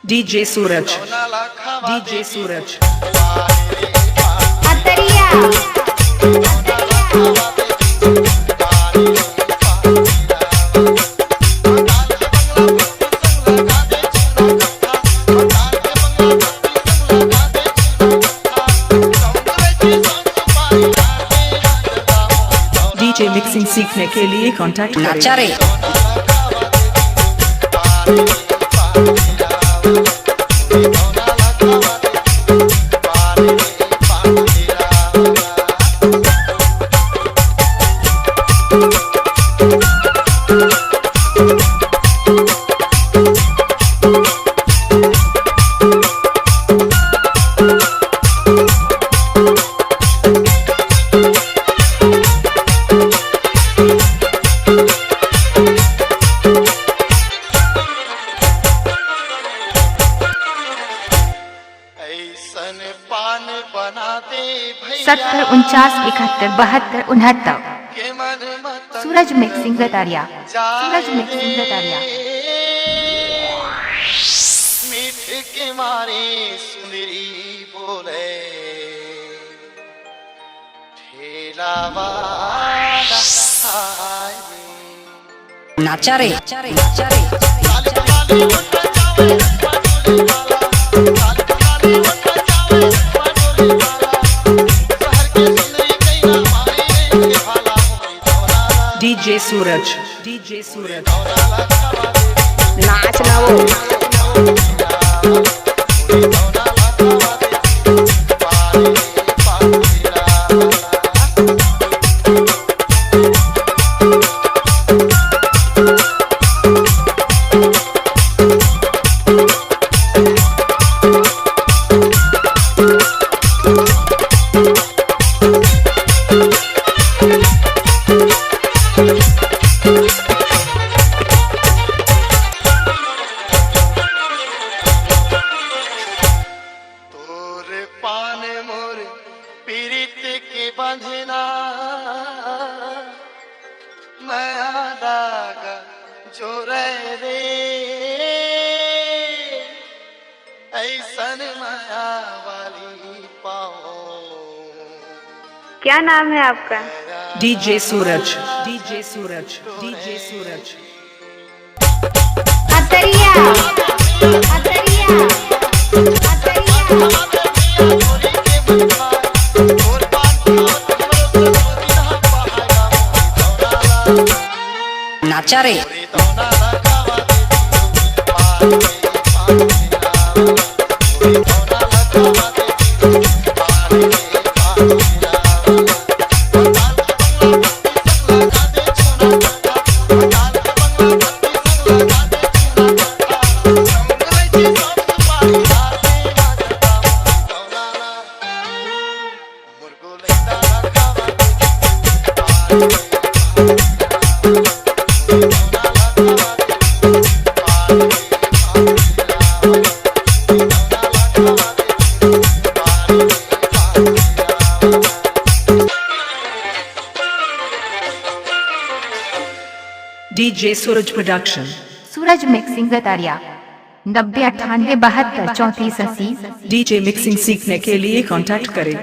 DJ Suraj, DJ Suraj. Ataria. DJ mixing सीखने के लिए कांटेक्ट करें। नाचारे पान बना दे 70 49 71 72 69 सूरज मिक्सिंग गटारिया। सूरज मिक्सिंग गटारिया। मीठ के मारे सुंदरी बोले ठेला वाला आए। नाचारे DJ Suraj, DJ Suraj. नाच ना वो पान मोर पीरित के बंधना नया दागा जो रे ऐसन माया वाली पाओ। क्या नाम है आपका? DJ Suraj, DJ Suraj, DJ Suraj. अतरिया। अतरिया। अतरिया। नाचारे DJ Suraj Production. सूरज मिक्सिंग गटारिया। 90 98 72 34 80। DJ मिक्सिंग सीखने के लिए कांटेक्ट करें।